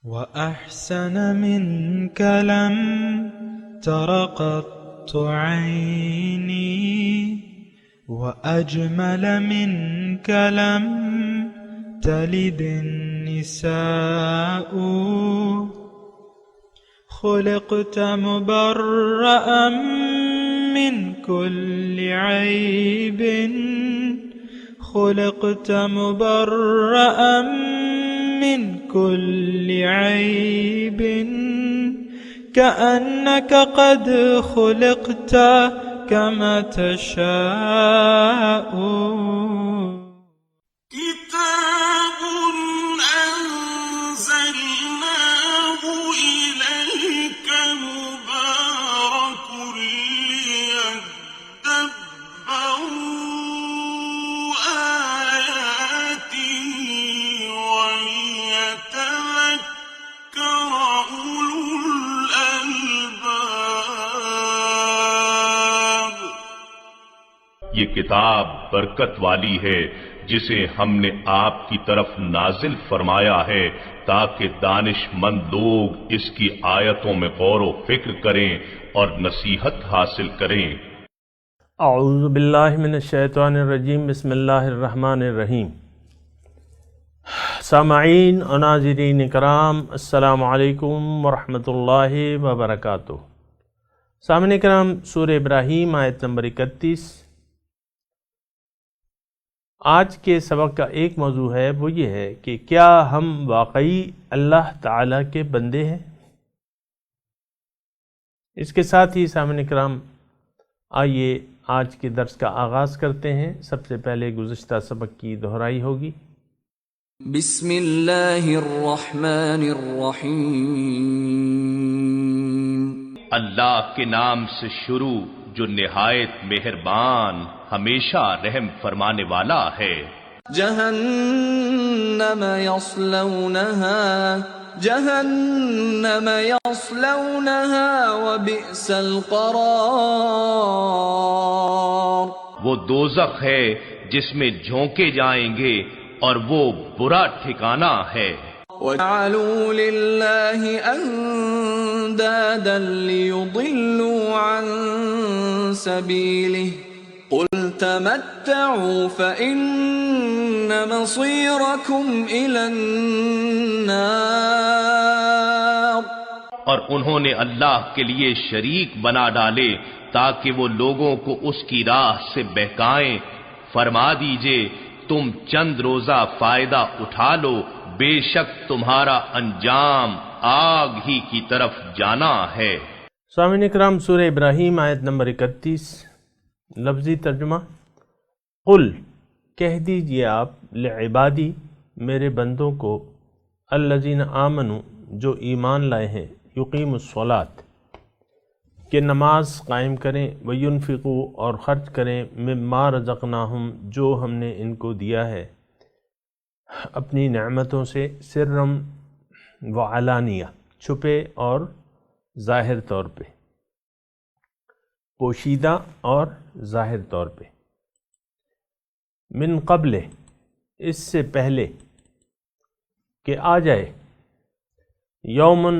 وأحسن منك لم تر قط عيني وأجمل منك لم تلد النساء خلقت مبرأ من كل عيب خلقت مبرأ من كل عيب كأنك قد خلقت كما تشاء كتاب أنزلناه إليك مبارك ليدبروا آياته وليتذكر أولو الألباب۔ یہ کتاب برکت والی ہے جسے ہم نے آپ کی طرف نازل فرمایا ہے تاکہ دانش مند لوگ اس کی آیتوں میں غور و فکر کریں اور نصیحت حاصل کریں۔ اعوذ باللہ من الشیطان الرجیم، بسم اللہ الرحمن الرحیم۔ سامعین و ناظرین کرام، السلام علیکم ورحمۃ اللہ وبرکاتہ۔ سامعین کرام، سورہ ابراہیم آیت نمبر 31۔ آج کے سبق کا ایک موضوع ہے، وہ یہ ہے کہ کیا ہم واقعی اللہ تعالیٰ کے بندے ہیں؟ اس کے ساتھ ہی سامعین کرام، آئیے آج کے درس کا آغاز کرتے ہیں۔ سب سے پہلے گزشتہ سبق کی دہرائی ہوگی۔ بسم اللہ الرحمن الرحیم۔ اللہ کے نام سے شروع جو نہایت مہربان ہمیشہ رحم فرمانے والا ہے۔ جہنم یصلونها وبئس القرار۔ وہ دوزخ ہے جس میں جھونکے جائیں گے اور وہ برا ٹھکانہ ہے۔ وَجَعَلُوا لِلَّهِ أَندَادًا لِيُضِلُّوا عَن سَبِيلِهِ قُلْ تَمَتَّعُوا فَإِنَّ مَصِيرَكُمْ إِلَى النَّارِ۔ اور انہوں نے اللہ کے لیے شریک بنا ڈالے تاکہ وہ لوگوں کو اس کی راہ سے بہکائیں۔ فرما دیجئے تم چند روزہ فائدہ اٹھا لو، بے شک تمہارا انجام آگ ہی کی طرف جانا ہے۔ سامعین اکرام، سورہ ابراہیم آیت نمبر 31، لفظی ترجمہ۔ قل، کہہ دیجئے آپ، لعبادی، میرے بندوں کو، الذین آمنوا، جو ایمان لائے ہیں، یقیم الصلاۃ، کہ نماز قائم کریں، وینفقوا، اور خرچ کریں، مما رزقناہم، جو ہم نے ان کو دیا ہے اپنی نعمتوں سے، سرم وعلانیہ، چھپے اور ظاہر طور پہ، پوشیدہ اور ظاہر طور پہ، من قبل، اس سے پہلے کہ آ جائے، یومن،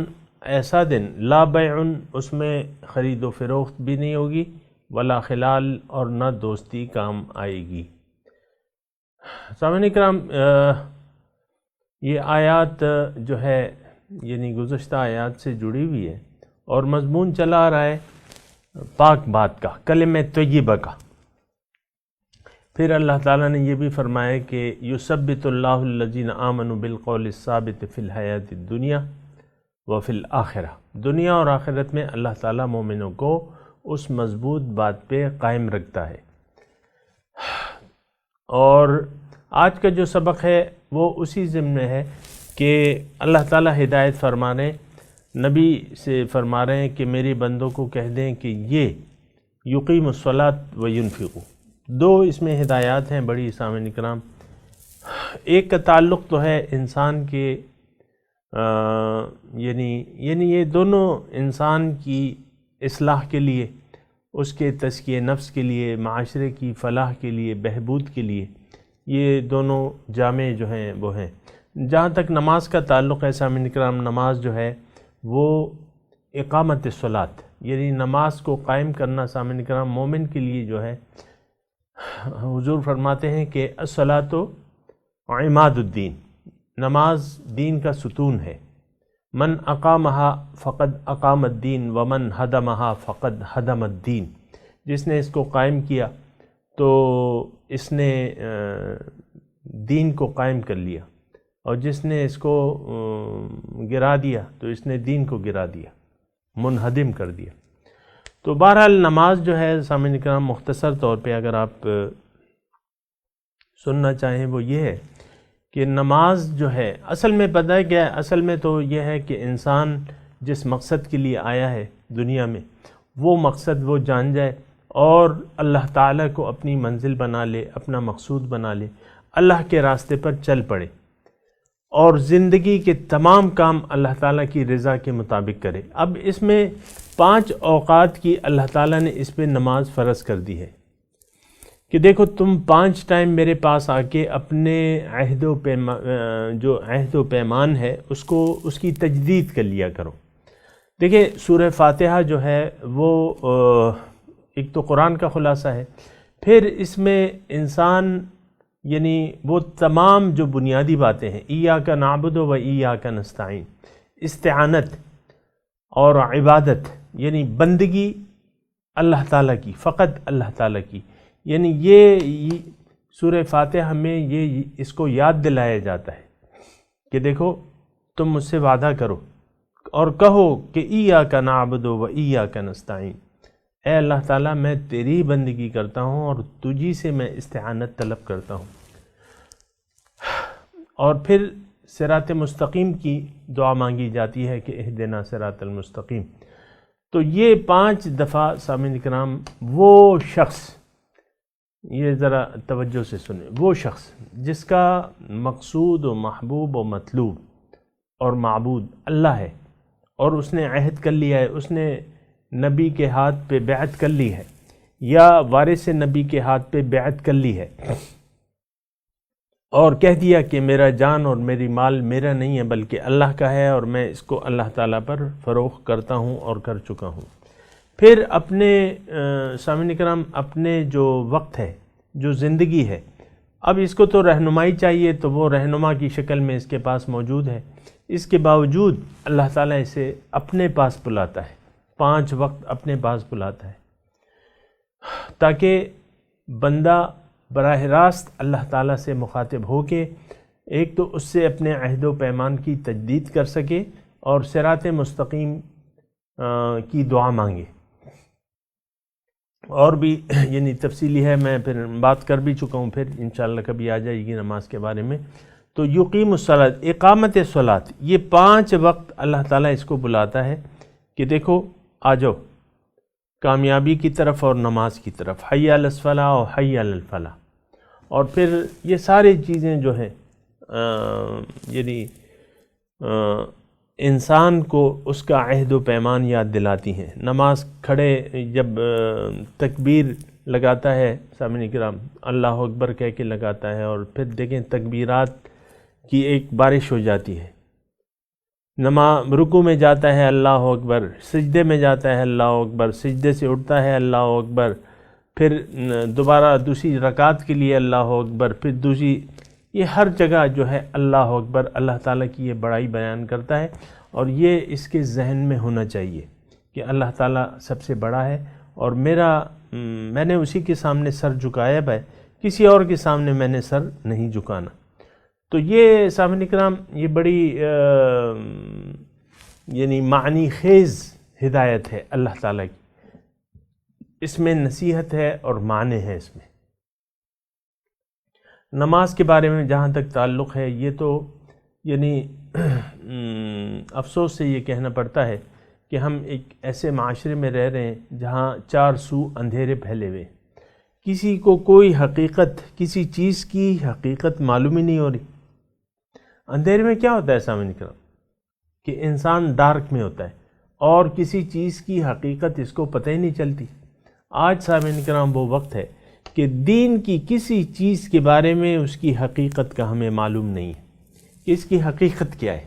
ایسا دن، لا بیع، اس میں خرید و فروخت بھی نہیں ہوگی، ولا خلال، اور نہ دوستی کام آئے گی۔ سامعین اکرام، یہ آیات جو ہے یعنی گزشتہ آیات سے جڑی ہوئی ہے اور مضمون چلا آ رہا ہے پاک بات کا، کلمہ طیبہ کا۔ پھر اللہ تعالیٰ نے یہ بھی فرمایا کہ یثبت اللہ الذین آمنوا بالقول الثابت فی الحیات الدنیا وفی الآخرہ، دنیا اور آخرت میں اللہ تعالیٰ مومنوں کو اس مضبوط بات پہ قائم رکھتا ہے۔ اور آج کا جو سبق ہے وہ اسی ضمن میں ہے کہ اللہ تعالیٰ ہدایت فرمانے، نبی سے فرما رہے ہیں کہ میرے بندوں کو کہہ دیں کہ یہ یقیم الصلاۃ و ینفقوا۔ دو اس میں ہدایات ہیں بڑی سامعین کرام۔ ایک کا تعلق تو ہے انسان کے یعنی یہ دونوں انسان کی اصلاح کے لیے، اس کے تزکیہ نفس کے لیے، معاشرے کی فلاح کے لیے، بہبود کے لیے، یہ دونوں جامع جو ہیں وہ ہیں۔ جہاں تک نماز کا تعلق ہے سامعین کرام، نماز جو ہے وہ اقامت الصلاۃ، یعنی نماز کو قائم کرنا سامعین کرام مومن کے لیے جو ہے، حضور فرماتے ہیں کہ الصلاۃ عماد الدین، نماز دین کا ستون ہے، من اقامہا فقد اقام الدین ومن ہدمہا فقد ہدم الدین، جس نے اس کو قائم کیا تو اس نے دین کو قائم کر لیا، اور جس نے اس کو گرا دیا تو اس نے دین کو گرا دیا، منہدم کر دیا۔ تو بہرحال نماز جو ہے سامعین کرام مختصر طور پہ اگر آپ سننا چاہیں وہ یہ ہے کہ نماز جو ہے اصل میں پتہ ہے کیا ہے، اصل میں تو یہ ہے کہ انسان جس مقصد کے لیے آیا ہے دنیا میں وہ مقصد وہ جان جائے اور اللہ تعالیٰ کو اپنی منزل بنا لے، اپنا مقصود بنا لے، اللہ کے راستے پر چل پڑے اور زندگی کے تمام کام اللہ تعالیٰ کی رضا کے مطابق کرے۔ اب اس میں 5 اوقات کی اللہ تعالیٰ نے اس پہ نماز فرض کر دی ہے کہ دیکھو تم 5 ٹائم میرے پاس آ کے اپنے جو عہد و پیمان ہے اس کی تجدید کر لیا کرو۔ دیکھیں سورہ فاتحہ جو ہے وہ ایک تو قرآن کا خلاصہ ہے، پھر اس میں انسان یعنی وہ تمام جو بنیادی باتیں ہیں، ایاک نعبد و ایاک نستعین، استعانت اور عبادت یعنی بندگی اللہ تعالیٰ کی، فقط اللہ تعالیٰ کی، یعنی یہ سورہ فاتحہ میں یہ اس کو یاد دلایا جاتا ہے کہ دیکھو تم مجھ سے وعدہ کرو اور کہو کہ ایاک نعبد و ایاک نستعین، اے اللہ تعالیٰ میں تیری بندگی کرتا ہوں اور تجھی سے میں استعانت طلب کرتا ہوں۔ اور پھر صراط مستقیم کی دعا مانگی جاتی ہے کہ اہدنا صراط المستقیم۔ تو یہ 5 دفعہ سامعین کرام وہ شخص، یہ ذرا توجہ سے سنیں، وہ شخص جس کا مقصود و محبوب و مطلوب اور معبود اللہ ہے اور اس نے عہد کر لیا ہے، اس نے نبی کے ہاتھ پہ بیعت کر لی ہے یا وارث نبی کے ہاتھ پہ بیعت کر لی ہے اور کہہ دیا کہ میرا جان اور میری مال میرا نہیں ہے بلکہ اللہ کا ہے اور میں اس کو اللہ تعالیٰ پر فروخت کرتا ہوں اور کر چکا ہوں۔ پھر اپنے سامعین کرام اپنے جو وقت ہے، جو زندگی ہے، اب اس کو تو رہنمائی چاہیے تو وہ رہنما کی شکل میں اس کے پاس موجود ہے، اس کے باوجود اللہ تعالیٰ اسے اپنے پاس بلاتا ہے، 5 وقت اپنے پاس بلاتا ہے تاکہ بندہ براہ راست اللہ تعالیٰ سے مخاطب ہو کے ایک تو اس سے اپنے عہد و پیمان کی تجدید کر سکے اور صراط مستقیم کی دعا مانگے۔ اور بھی یعنی تفصیلی ہے، میں پھر بات کر بھی چکا ہوں، پھر انشاءاللہ کبھی آ جائے گی نماز کے بارے میں۔ تو یقیم الصلاۃ، اقامت صلاۃ، یہ 5 وقت اللہ تعالیٰ اس کو بلاتا ہے کہ دیکھو آ جاؤ کامیابی کی طرف اور نماز کی طرف، حی علی الصلاۃ اور حی علی الفلاح۔ اور پھر یہ ساری چیزیں جو ہیں یعنی انسان کو اس کا عہد و پیمان یاد دلاتی ہیں۔ نماز کھڑے جب تکبیر لگاتا ہے سامعین کرام، اللہ اکبر کہہ کے لگاتا ہے اور پھر دیکھیں تکبیرات کی ایک بارش ہو جاتی ہے، رکوع میں جاتا ہے اللہ اکبر، سجدے میں جاتا ہے اللہ اکبر، سجدے سے اٹھتا ہے اللہ اکبر، پھر دوبارہ دوسری رکعت کے لیے اللہ اکبر، پھر دوسری، یہ ہر جگہ جو ہے اللہ اکبر، اللہ تعالیٰ کی یہ بڑائی بیان کرتا ہے۔ اور یہ اس کے ذہن میں ہونا چاہیے کہ اللہ تعالیٰ سب سے بڑا ہے اور میں نے اسی کے سامنے سر جھکایا ہے، کسی اور کے سامنے میں نے سر نہیں جھکانا۔ تو یہ سامعین کرام یہ بڑی یعنی معنی خیز ہدایت ہے اللہ تعالیٰ کی، اس میں نصیحت ہے اور معنی ہے اس میں۔ نماز کے بارے میں جہاں تک تعلق ہے، یہ تو یعنی افسوس سے یہ کہنا پڑتا ہے کہ ہم ایک ایسے معاشرے میں رہ رہے ہیں جہاں 4 سو اندھیرے پھیلے ہوئے، کسی کو کوئی حقیقت، کسی چیز کی حقیقت معلوم ہی نہیں ہو رہی۔ اندھیرے میں کیا ہوتا ہے سامعین کرام کہ انسان ڈارک میں ہوتا ہے اور کسی چیز کی حقیقت اس کو پتہ ہی نہیں چلتی۔ آج سامعین کرام وہ وقت ہے کہ دین کی کسی چیز کے بارے میں اس کی حقیقت کا ہمیں معلوم نہیں ہے، کہ اس کی حقیقت کیا ہے.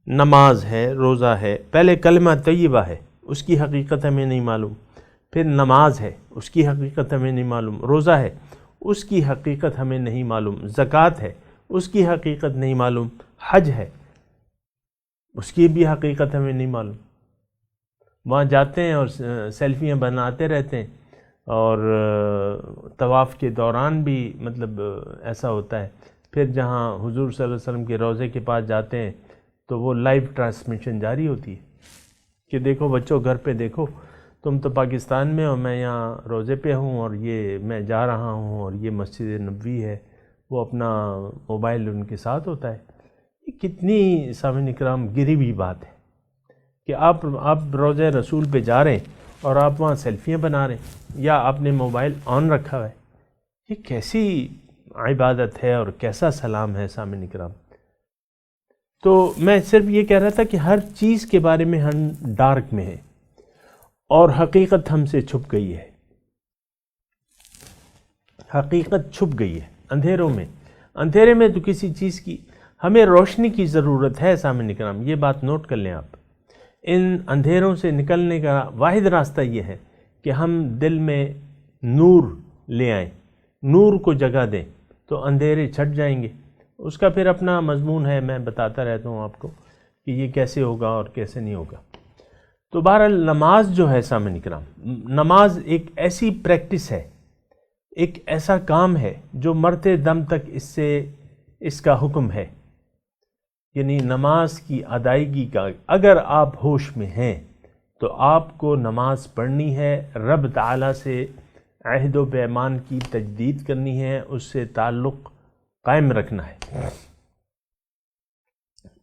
نماز ہے، روزہ ہے، پہلے کلمہ طیبہ ہے، اس کی حقیقت ہمیں نہیں معلوم. پھر نماز ہے، اس کی حقیقت ہمیں نہیں معلوم. روزہ ہے، اس کی حقیقت ہمیں نہیں معلوم. زکوٰۃ ہے، اس کی حقیقت نہیں معلوم. حج ہے، اس کی بھی حقیقت ہمیں نہیں معلوم. وہاں جاتے ہیں اور سیلفیاں بناتے رہتے ہیں، اور طواف کے دوران بھی مطلب ایسا ہوتا ہے. پھر جہاں حضور صلی اللہ علیہ وسلم کے روضے کے پاس جاتے ہیں تو وہ لائیو ٹرانسمیشن جاری ہوتی ہے کہ دیکھو بچوں، گھر پہ دیکھو، تم تو پاکستان میں ہو، میں یہاں روزے پہ ہوں، اور یہ میں جا رہا ہوں، اور یہ مسجد نبوی ہے. وہ اپنا موبائل ان کے ساتھ ہوتا ہے. یہ کتنی سامعین اکرام گری ہوئی بات ہے کہ آپ روضہ رسول پہ جا رہے ہیں اور آپ وہاں سیلفیاں بنا رہے ہیں، یا آپ نے موبائل آن رکھا ہوا ہے. یہ کیسی عبادت ہے اور کیسا سلام ہے سامعین اکرام. تو میں صرف یہ کہہ رہا تھا کہ ہر چیز کے بارے میں ہم ڈارک میں ہیں اور حقیقت ہم سے چھپ گئی ہے. حقیقت چھپ گئی ہے اندھیروں میں. اندھیرے میں تو کسی چیز کی ہمیں روشنی کی ضرورت ہے سامعین اکرام. یہ بات نوٹ کر لیں آپ. ان اندھیروں سے نکلنے کا واحد راستہ یہ ہے کہ ہم دل میں نور لے آئیں، نور کو جگہ دیں، تو اندھیرے چھٹ جائیں گے. اس کا پھر اپنا مضمون ہے، میں بتاتا رہتا ہوں آپ کو کہ یہ کیسے ہوگا اور کیسے نہیں ہوگا. تو بہرحال نماز جو ہے سامعین اکرام، نماز ایک ایسی پریکٹس ہے، ایک ایسا کام ہے جو مرتے دم تک اس کا حکم ہے. یعنی نماز کی ادائیگی کا اگر آپ ہوش میں ہیں تو آپ کو نماز پڑھنی ہے، رب تعالیٰ سے عہد و پیمان کی تجدید کرنی ہے، اس سے تعلق قائم رکھنا ہے.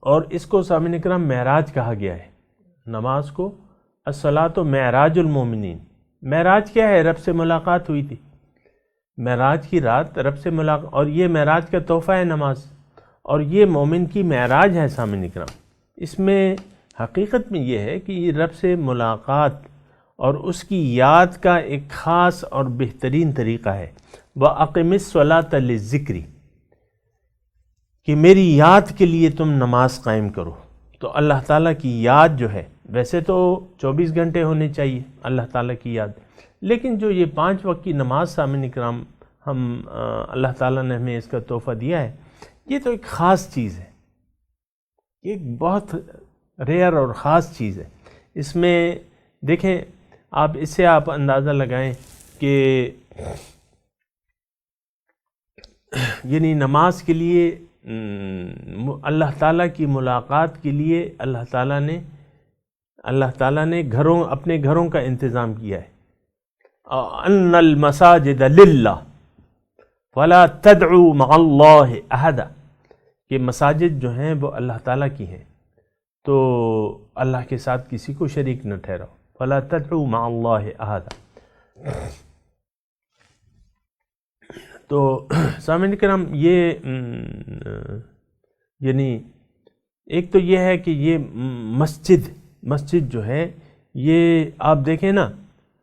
اور اس کو سامعین اکرام معراج کہا گیا ہے. نماز کو الصلاۃ معراج المومنین. معراج کیا ہے؟ رب سے ملاقات ہوئی تھی. معراج کی رات رب سے ملاقات، اور یہ معراج کا تحفہ ہے نماز، اور یہ مومن کی معراج ہے سامعین اکرام. اس میں حقیقت میں یہ ہے کہ یہ رب سے ملاقات اور اس کی یاد کا ایک خاص اور بہترین طریقہ ہے. وَأَقِمِ الصَّلَاةَ لِلذِّكْرِ، کہ میری یاد کے لیے تم نماز قائم کرو. تو اللہ تعالیٰ کی یاد جو ہے، ویسے تو 24 گھنٹے ہونے چاہیے اللہ تعالیٰ کی یاد، لیکن جو یہ 5 وقت کی نماز سامعین اکرام اللہ تعالیٰ نے ہمیں اس کا تحفہ دیا ہے، یہ تو ایک خاص چیز ہے، ایک بہت ریئر اور خاص چیز ہے. اس میں دیکھیں آپ، اس سے آپ اندازہ لگائیں کہ یعنی نماز کے لیے اللہ تعالیٰ کی ملاقات کے لیے اللہ تعالیٰ نے اپنے گھروں کا انتظام کیا ہے. ان المساجد للہ فلا تدعوا مع اللہ احدا، کہ مساجد جو ہیں وہ اللہ تعالیٰ کی ہیں، تو اللہ کے ساتھ کسی کو شریک نہ ٹھہراؤ. فلا تدعوا مع اللہ احدا. تو سامعین کرام، یہ یعنی ایک تو یہ ہے کہ یہ مسجد جو ہے، یہ آپ دیکھیں نا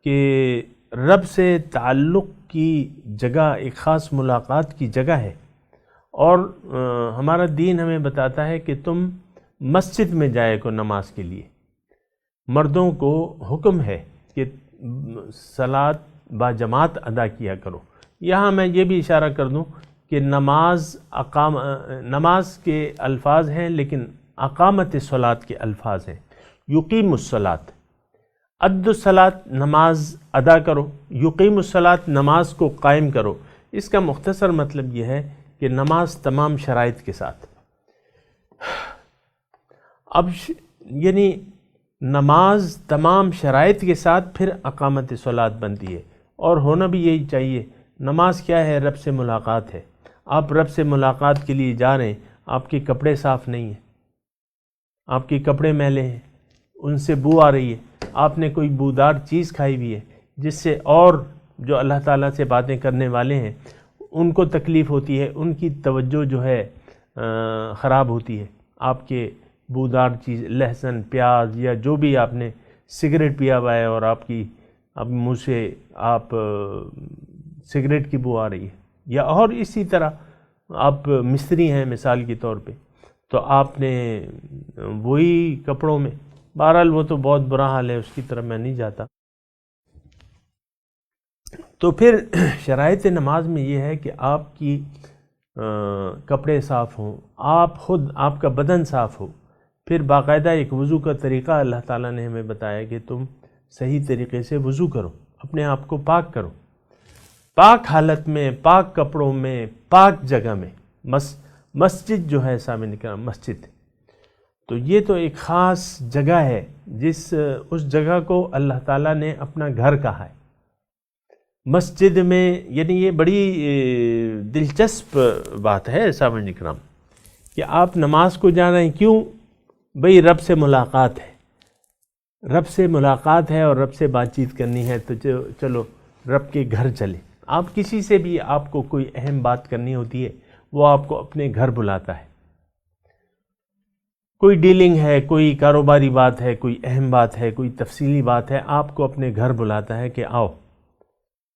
کہ رب سے تعلق کی جگہ، ایک خاص ملاقات کی جگہ ہے. اور ہمارا دین ہمیں بتاتا ہے کہ تم مسجد میں جائے کو نماز کے لیے. مردوں کو حکم ہے کہ صلاۃ با جماعت ادا کیا کرو. یہاں میں یہ بھی اشارہ کر دوں کہ نماز کے الفاظ ہیں، لیکن اقامت صلاۃ کے الفاظ ہیں. یقیم الصلاۃ، اد الصلاۃ نماز ادا کرو، یقیم الصلاۃ نماز کو قائم کرو. اس کا مختصر مطلب یہ ہے کہ نماز تمام شرائط کے ساتھ. اب یعنی نماز تمام شرائط کے ساتھ پھر اقامت صلاۃ بنتی ہے، اور ہونا بھی یہی چاہیے. نماز کیا ہے؟ رب سے ملاقات ہے. آپ رب سے ملاقات کے لیے جا رہے ہیں، آپ کے کپڑے صاف نہیں ہیں، آپ کے کپڑے میلے ہیں، ان سے بو آ رہی ہے، آپ نے کوئی بودار چیز کھائی ہوئی ہے جس سے اور جو اللہ تعالیٰ سے باتیں کرنے والے ہیں ان کو تکلیف ہوتی ہے، ان کی توجہ جو ہے خراب ہوتی ہے. آپ کے بودار چیز، لہسن، پیاز، یا جو بھی آپ نے سگریٹ پیا ہوا ہے اور آپ منہ سے آپ سگریٹ کی بو آ رہی ہے، یا اور اسی طرح آپ مستری ہیں مثال کے طور پہ، تو آپ نے وہی کپڑوں میں، بہرحال وہ تو بہت برا حال ہے، اس کی طرف میں نہیں جاتا۔ تو پھر شرائط نماز میں یہ ہے کہ آپ کی کپڑے صاف ہوں، آپ خود، آپ کا بدن صاف ہو، پھر باقاعدہ ایک وضو کا طریقہ اللہ تعالیٰ نے ہمیں بتایا کہ تم صحیح طریقے سے وضو کرو، اپنے آپ کو پاک کرو، پاک حالت میں، پاک کپڑوں میں، پاک جگہ میں۔ مسجد جو ہے سامنے کا مسجد، تو یہ تو ایک خاص جگہ ہے اس جگہ کو اللہ تعالیٰ نے اپنا گھر کہا ہے۔ مسجد میں، یعنی یہ بڑی دلچسپ بات ہے سامعین کرام کہ آپ نماز کو جا رہے ہیں، کیوں؟ بھئی رب سے ملاقات ہے، رب سے ملاقات ہے اور رب سے بات چیت کرنی ہے، تو چلو رب کے گھر چلے۔ آپ کسی سے بھی آپ کو کوئی اہم بات کرنی ہوتی ہے، وہ آپ کو اپنے گھر بلاتا ہے۔ کوئی ڈیلنگ ہے، کوئی کاروباری بات ہے، کوئی اہم بات ہے، کوئی تفصیلی بات ہے، آپ کو اپنے گھر بلاتا ہے کہ آؤ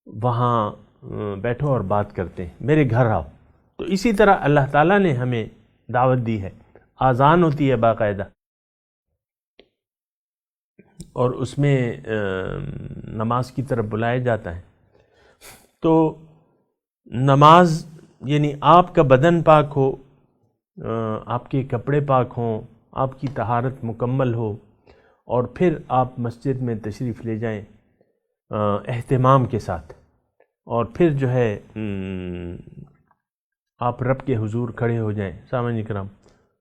وہاں بیٹھو اور بات کرتے ہیں، میرے گھر آؤ۔ تو اسی طرح اللہ تعالیٰ نے ہمیں دعوت دی ہے، آذان ہوتی ہے باقاعدہ، اور اس میں نماز کی طرف بلایا جاتا ہے۔ تو نماز یعنی آپ کا بدن پاک ہو، آپ کے کپڑے پاک ہوں، آپ کی طہارت مکمل ہو، اور پھر آپ مسجد میں تشریف لے جائیں اہتمام کے ساتھ، اور پھر جو ہے آپ رب کے حضور کھڑے ہو جائیں۔ سامعین کرام،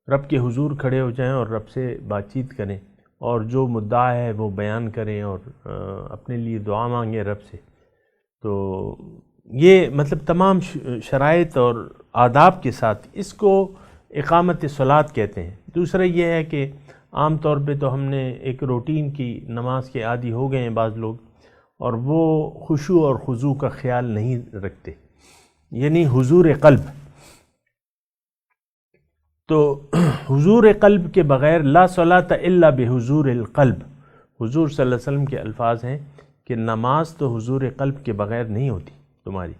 رب کے حضور کھڑے ہو جائیں اور رب سے بات چیت کریں، اور جو مدعا ہے وہ بیان کریں، اور اپنے لیے دعا مانگیں رب سے۔ تو یہ مطلب تمام شرائط اور آداب کے ساتھ اس کو اقامت صلاۃ کہتے ہیں۔ دوسرا یہ ہے کہ عام طور پہ تو ہم نے ایک روٹین کی نماز کے عادی ہو گئے ہیں بعض لوگ، اور وہ خشوع اور خضوع کا خیال نہیں رکھتے، یعنی حضور قلب۔ تو حضور قلب کے بغیر لا صلاۃ الا بحضور القلب، حضور صلی اللہ علیہ وسلم کے الفاظ ہیں کہ نماز تو حضور قلب کے بغیر نہیں ہوتی تمہاری۔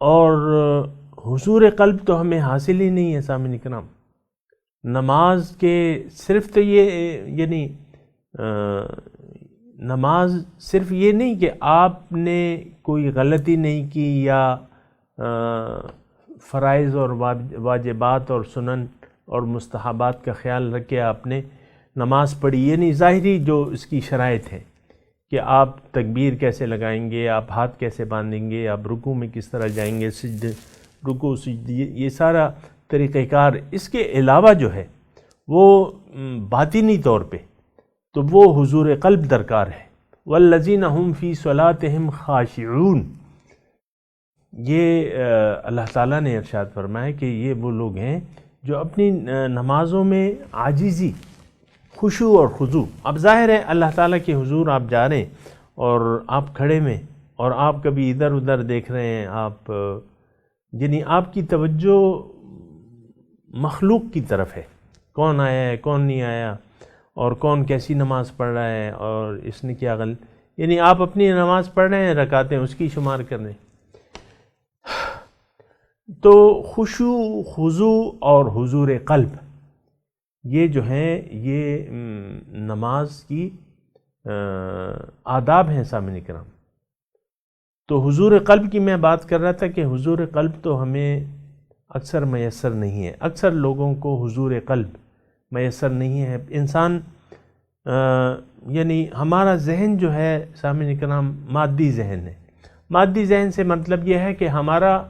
اور حضور قلب تو ہمیں حاصل ہی نہیں ہے سامعین کرام۔ نماز کے صرف تو یہ یعنی نماز صرف یہ نہیں کہ آپ نے کوئی غلطی نہیں کی یا فرائض اور واجبات اور سنن اور مستحبات کا خیال رکھ کے آپ نے نماز پڑھی، یعنی ظاہری جو اس کی شرائط ہے کہ آپ تکبیر کیسے لگائیں گے، آپ ہاتھ کیسے باندھیں گے، آپ رکوع میں کس طرح جائیں گے، سجدے، رکوع سجدے، یہ سارا طریقہ کار۔ اس کے علاوہ جو ہے وہ باطنی طور پہ تو وہ حضور قلب درکار ہے۔ والذین هم فی صلاتہم خاشعون، یہ اللہ تعالیٰ نے ارشاد فرمایا کہ یہ وہ لوگ ہیں جو اپنی نمازوں میں عاجزی، خشوع اور خضوع۔ اب ظاہر ہے اللہ تعالیٰ کے حضور آپ جا رہے ہیں اور آپ کھڑے میں، اور آپ کبھی ادھر ادھر دیکھ رہے ہیں، آپ یعنی آپ کی توجہ مخلوق کی طرف ہے، کون آیا ہے کون نہیں آیا، اور کون کیسی نماز پڑھ رہا ہے، اور اس نے کیا غلط، یعنی آپ اپنی نماز پڑھ رہے ہیں، رکعتیں اس کی شمار کر رہے ہیں۔ تو خشوع، خضوع اور حضور قلب، یہ جو ہیں یہ نماز کی آداب ہیں سامعین کرام۔ تو حضور قلب کی میں بات کر رہا تھا کہ حضور قلب تو ہمیں اکثر میسر نہیں ہے، اکثر لوگوں کو حضور قلب میسر نہیں ہے۔ انسان یعنی ہمارا ذہن جو ہے سامعین کرام مادی ذہن ہے۔ مادی ذہن سے مطلب یہ ہے کہ ہمارا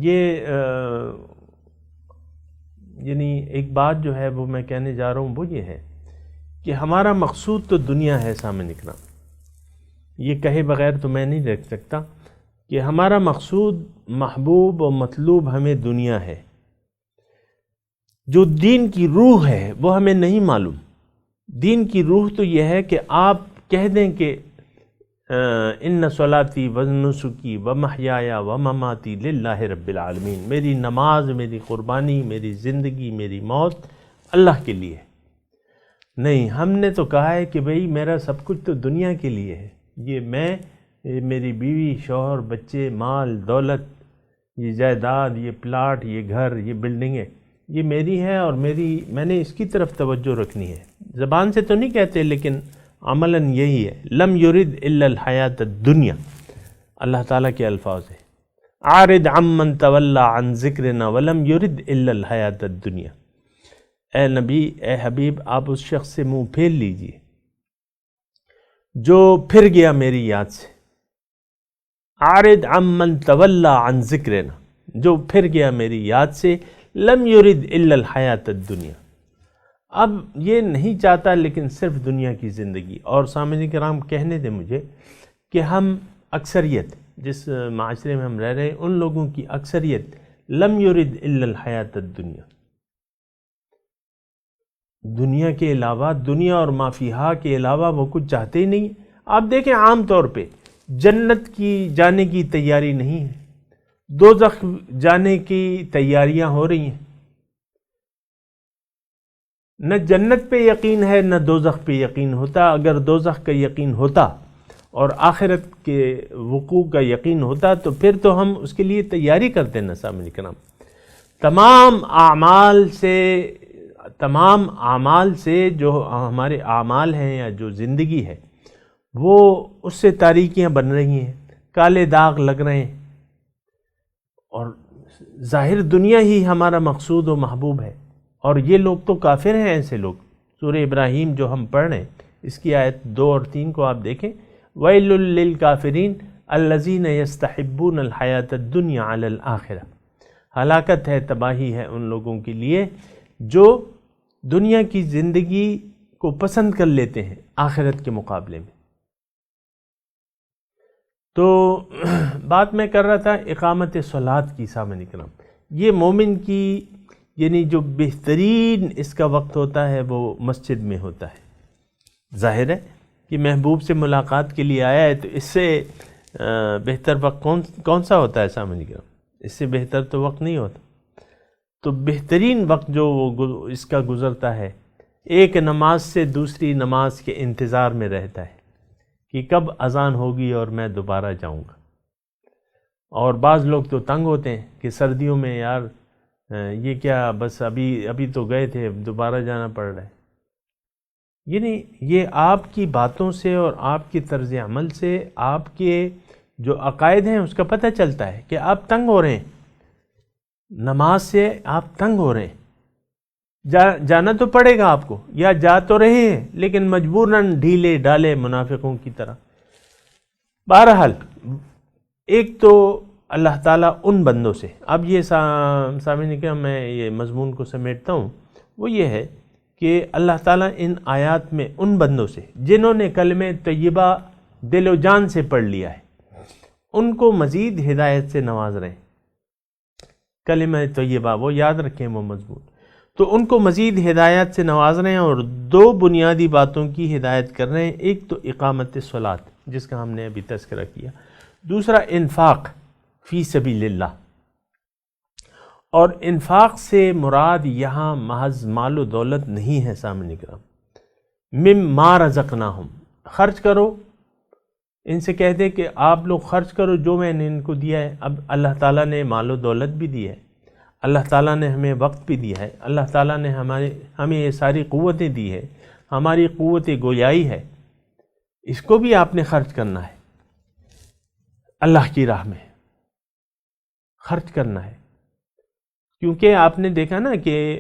یہ یعنی ایک بات جو ہے وہ میں کہنے جا رہا ہوں وہ یہ ہے کہ ہمارا مقصود تو دنیا ہے سامعین کرام، یہ کہے بغیر تو میں نہیں رکھ سکتا کہ ہمارا مقصود، محبوب و مطلوب ہمیں دنیا ہے۔ جو دین کی روح ہے وہ ہمیں نہیں معلوم۔ دین کی روح تو یہ ہے کہ آپ کہہ دیں کہ ان صلاتی و نسکی و محیایا و مماتی للہ رب العالمین، میری نماز، میری قربانی، میری زندگی، میری موت اللہ کے لیے۔ نہیں، ہم نے تو کہا ہے کہ بھئی میرا سب کچھ تو دنیا کے لیے ہے، یہ میں، میری بیوی، شوہر، بچے، مال، دولت، یہ جائیداد، یہ پلاٹ، یہ گھر، یہ بلڈنگیں، یہ میری ہے اور میں نے اس کی طرف توجہ رکھنی ہے. زبان سے تو نہیں کہتے لیکن عملاً یہی ہے. لم یرد الا الحیات الدنیا، اللہ تعالیٰ کے الفاظ ہیں. عارض عمن تولی عن ذکرنا ولم یرد الا الحیات الدنیا. اے نبی، اے حبیب، آپ اس شخص سے منہ پھیر لیجئے جو پھر گیا میری یاد سے. عارض عمن تولی عن ذکرنا، جو پھر گیا میری یاد سے. لم یرد الا الحیات الدنیا، اب یہ نہیں چاہتا لیکن صرف دنیا کی زندگی. اور سامعین کرام، کہنے دیں مجھے کہ ہم اکثریت، جس معاشرے میں ہم رہ رہے ہیں، ان لوگوں کی اکثریت لم یرد الا الحیات الدنیا، دنیا کے علاوہ، دنیا اور ما فیہا کے علاوہ وہ کچھ چاہتے ہی نہیں. آپ دیکھیں عام طور پہ جنت کی جانے کی تیاری نہیں ہے، دوزخ جانے کی تیاریاں ہو رہی ہیں. نہ جنت پہ یقین ہے نہ دوزخ پہ یقین ہوتا. اگر دوزخ کا یقین ہوتا اور آخرت کے وقوع کا یقین ہوتا تو پھر تو ہم اس کے لیے تیاری کرتے نا. سامعین کرام، تمام اعمال سے جو ہمارے اعمال ہیں یا جو زندگی ہے وہ اس سے تاریکیاں بن رہی ہیں، کالے داغ لگ رہے ہیں، اور ظاہر دنیا ہی ہمارا مقصود و محبوب ہے. اور یہ لوگ تو کافر ہیں. ایسے لوگ، سورہ ابراہیم جو ہم پڑھ رہے ہیں اس کی آیت 2 اور 3 کو آپ دیکھیں. وَيْلٌ لِّلْكَافِرِينَ الَّذِينَ يَسْتَحِبُّونَ الْحَيَاةَ الدُّنْيَا عَلَى الْآخِرَةِ. ہلاکت ہے، تباہی ہے ان لوگوں کے لیے جو دنیا کی زندگی کو پسند کر لیتے ہیں آخرت کے مقابلے میں. تو بات میں کر رہا تھا اقامت صلاۃ کی. سامعین کرام، یہ مومن کی یعنی جو بہترین اس کا وقت ہوتا ہے وہ مسجد میں ہوتا ہے. ظاہر ہے کہ محبوب سے ملاقات کے لیے آیا ہے تو اس سے بہتر وقت کون سا ہوتا ہے؟ سامعین کرام، اس سے بہتر تو وقت نہیں ہوتا. تو بہترین وقت جو اس کا گزرتا ہے ایک نماز سے دوسری نماز کے انتظار میں رہتا ہے کہ کب اذان ہوگی اور میں دوبارہ جاؤں گا. اور بعض لوگ تو تنگ ہوتے ہیں کہ سردیوں میں یار یہ کیا، بس ابھی تو گئے تھے، دوبارہ جانا پڑ رہا ہے. یعنی یہ آپ کی باتوں سے اور آپ کی طرز عمل سے آپ کے جو عقائد ہیں اس کا پتہ چلتا ہے کہ آپ تنگ ہو رہے ہیں، نماز سے آپ تنگ ہو رہے ہیں. جانا تو پڑے گا آپ کو، یا جا تو رہے ہیں لیکن مجبوراً ڈھیلے ڈالے منافقوں کی طرح. بہرحال ایک تو اللہ تعالیٰ ان بندوں سے، اب یہ سامعین کہ میں یہ مضمون کو سمیٹتا ہوں، وہ یہ ہے کہ اللہ تعالیٰ ان آیات میں ان بندوں سے جنہوں نے کلمہ طیبہ دل و جان سے پڑھ لیا ہے ان کو مزید ہدایت سے نواز رہے ہیں. کلمہ طیبہ وہ یاد رکھیں، وہ مضمون، تو ان کو مزید ہدایت سے نواز رہے ہیں اور 2 بنیادی باتوں کی ہدایت کر رہے ہیں. ایک تو اقامت صلاۃ جس کا ہم نے ابھی تذکرہ کیا، دوسرا انفاق فی سبیل اللہ. اور انفاق سے مراد یہاں محض مال و دولت نہیں ہے. سامنے کرام، مما رزقناہم، خرچ کرو. ان سے کہتے کہ آپ لوگ خرچ کرو جو میں نے ان کو دیا ہے. اب اللہ تعالیٰ نے مال و دولت بھی دی ہے، اللہ تعالیٰ نے ہمیں وقت بھی دیا ہے، اللہ تعالیٰ نے ہمیں یہ ساری قوتیں دی ہے، ہماری قوت گویائی ہے، اس کو بھی آپ نے خرچ کرنا ہے. اللہ کی راہ میں خرچ کرنا ہے. کیونکہ آپ نے دیکھا نا کہ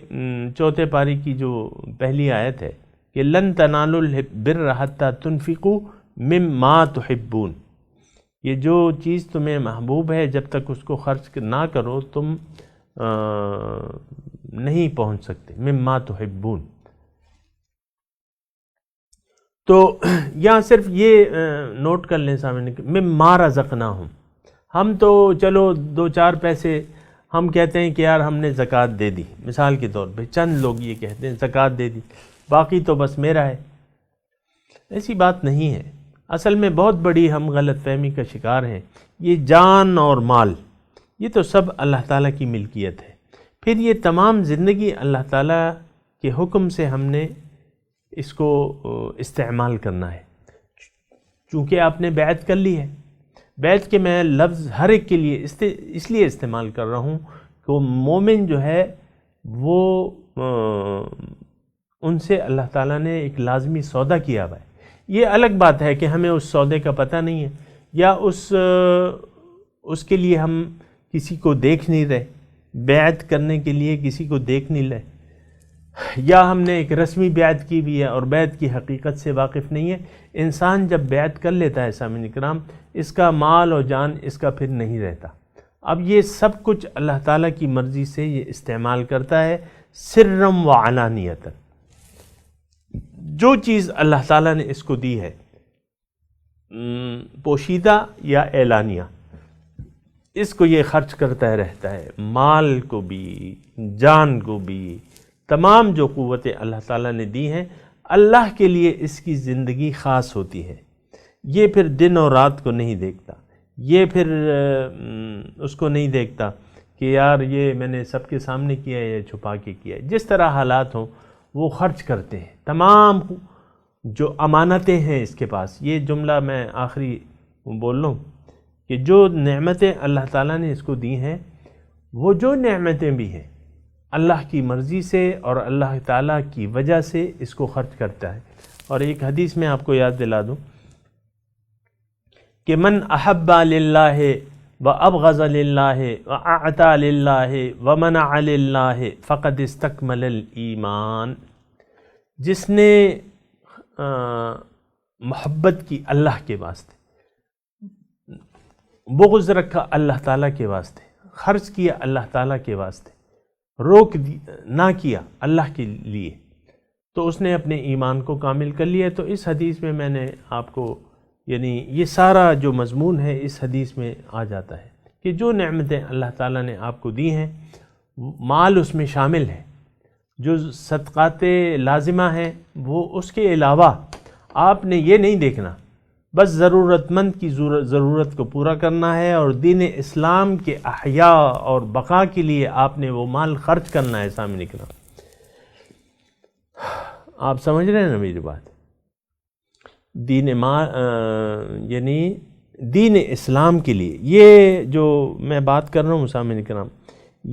4 پاری کی جو پہلی آیت ہے کہ لن تنالوا البر حتی تنفقوا مما تحبون، یہ جو چیز تمہیں محبوب ہے جب تک اس کو خرچ نہ کرو تم نہیں پہنچ سکتے. مما تحبون، تو یہاں صرف یہ نوٹ کر لیں سامنے، مما رزقناہم. ہم تو چلو 2-4 پیسے ہم کہتے ہیں کہ یار ہم نے زکوٰۃ دے دی، مثال کے طور پہ چند لوگ یہ کہتے ہیں زکوٰۃ دے دی، باقی تو بس میرا ہے. ایسی بات نہیں ہے. اصل میں بہت بڑی ہم غلط فہمی کا شکار ہیں. یہ جان اور مال یہ تو سب اللہ تعالیٰ کی ملکیت ہے. پھر یہ تمام زندگی اللہ تعالیٰ کے حکم سے ہم نے اس کو استعمال کرنا ہے. چونکہ آپ نے بیعت کر لی ہے، بیعت کے میں لفظ ہر ایک کے لیے اس لیے استعمال کر رہا ہوں کہ وہ مومن جو ہے وہ ان سے اللہ تعالیٰ نے ایک لازمی سودا کیا ہوا ہے. یہ الگ بات ہے کہ ہمیں اس سودے کا پتہ نہیں ہے، یا اس کے لیے ہم کسی کو دیکھ نہیں رہے، بیعت کرنے کے لیے کسی کو دیکھ نہیں رہے، یا ہم نے ایک رسمی بیعت کی بھی ہے اور بیعت کی حقیقت سے واقف نہیں ہے. انسان جب بیعت کر لیتا ہے سامعین کرام، اس کا مال اور جان اس کا پھر نہیں رہتا. اب یہ سب کچھ اللہ تعالیٰ کی مرضی سے یہ استعمال کرتا ہے، سرم و علانیتاً. جو چیز اللہ تعالیٰ نے اس کو دی ہے پوشیدہ یا اعلانیہ، اس کو یہ خرچ کرتا رہتا ہے، مال کو بھی جان کو بھی، تمام جو قوتیں اللہ تعالیٰ نے دی ہیں اللہ کے لیے اس کی زندگی خاص ہوتی ہے. یہ پھر دن اور رات کو نہیں دیکھتا، یہ پھر اس کو نہیں دیکھتا کہ یار یہ میں نے سب کے سامنے کیا ہے یا چھپا کے کیا ہے. جس طرح حالات ہوں وہ خرچ کرتے ہیں. تمام جو امانتیں ہیں اس کے پاس، یہ جملہ میں آخری بول لوں کہ جو نعمتیں اللہ تعالیٰ نے اس کو دی ہیں، وہ جو نعمتیں بھی ہیں اللہ کی مرضی سے اور اللہ تعالیٰ کی وجہ سے اس کو خرچ کرتا ہے. اور ایک حدیث میں آپ کو یاد دلا دوں کہ من احب للہ وابغض للہ واعطى للہ ومنع للہ فقد استکمل الایمان. جس نے محبت کی اللہ کے واسطے، بغض رکھا اللہ تعالیٰ کے واسطے، خرچ کیا اللہ تعالیٰ کے واسطے، روک نہ کیا اللہ کے لیے، تو اس نے اپنے ایمان کو کامل کر لیا. تو اس حدیث میں نے آپ کو یعنی یہ سارا جو مضمون ہے اس حدیث میں آ جاتا ہے کہ جو نعمتیں اللہ تعالیٰ نے آپ کو دی ہیں، مال اس میں شامل ہے، جو صدقات لازمہ ہیں وہ اس کے علاوہ آپ نے یہ نہیں دیکھنا بس ضرورت مند کی ضرورت کو پورا کرنا ہے اور دین اسلام کے احیاء اور بقا کے لیے آپ نے وہ مال خرچ کرنا ہے. سامنے کرام آپ سمجھ رہے ہیں نا میری بات؟ یعنی دین اسلام کے لیے یہ جو میں بات کر رہا ہوں سامعین کرام،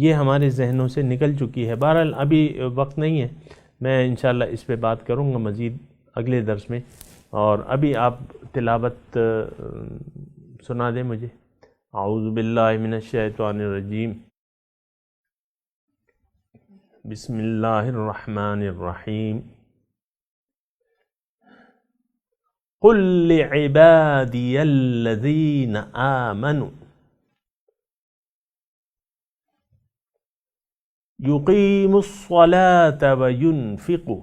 یہ ہمارے ذہنوں سے نکل چکی ہے. بہرحال ابھی وقت نہیں ہے، میں انشاءاللہ اس پہ بات کروں گا مزید اگلے درس میں. اور ابھی آپ تلاوت سنا دیں مجھے. اعوذ باللہ من الشیطان الرجیم، بسم اللہ الرحمن الرحیم. قل لعبادی الذین آمنوا یقیموا الصلاة وینفقوا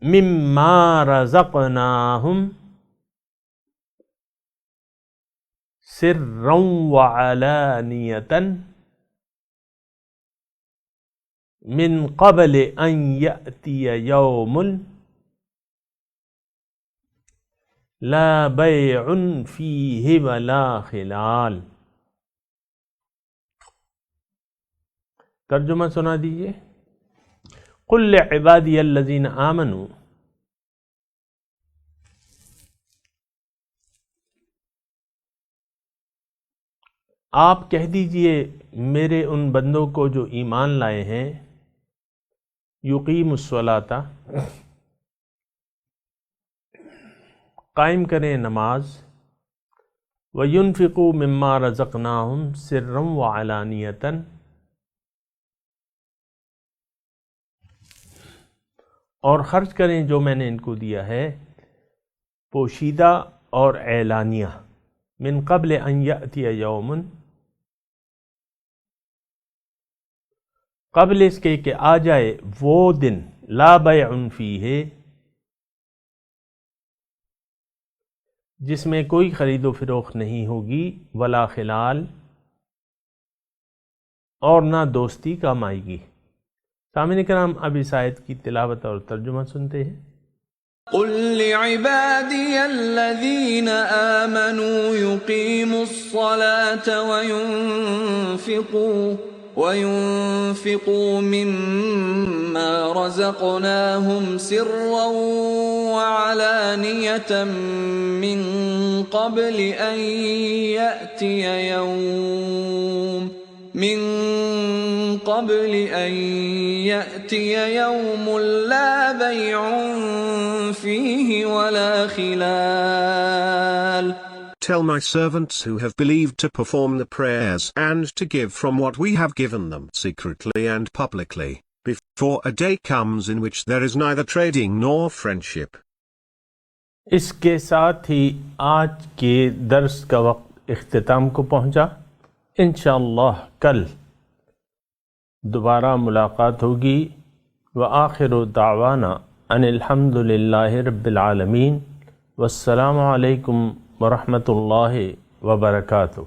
مما رزقناہم سرا وعلانیۃ من قبل ان یأتی یوم لا بیع فیہ ولا خلال. ترجمہ سنا دیجئے. قل لعبادی الذین آمنوا، آپ کہہ دیجئے میرے ان بندوں کو جو ایمان لائے ہیں، یقیم الصلاۃ، قائم کریں نماز، وینفقوا مما رزقناہم سرا وعلانیۃ، اور خرچ کریں جو میں نے ان کو دیا ہے پوشیدہ اور اعلانیہ، من قبل ان یأتی یوم، قبل اس کے کہ آ جائے وہ دن، لا بیع فیہ، جس میں کوئی خرید و فروخت نہیں ہوگی، ولا خلال، اور نہ دوستی کام آئے گی. سامعین کرام اب اس آیت کی تلاوت اور ترجمہ سنتے ہیں. قل لعبادی الذین آمنوا یقیموا الصلاة وَيُنْفِقُوا مِمَّا رَزَقْنَاهُمْ سِرًّا وَعَلَانِيَةً مِّن قبل أن يأتي يوم لا بيع فيه ولا خلال. Tell my servants who have believed to perform the prayers and to give from what we have given them secretly and publicly, before a day comes in which there is neither trading nor friendship. اس کے ساتھ ہی آج کے درس کا وقت اختتام کو پہنچا. انشاءاللہ کل دوبارہ ملاقات ہوگی. وآخر دعوانا ان الحمد للہ رب العالمین. والسلام علیکم ورحمۃ اللہ وبرکاتہ.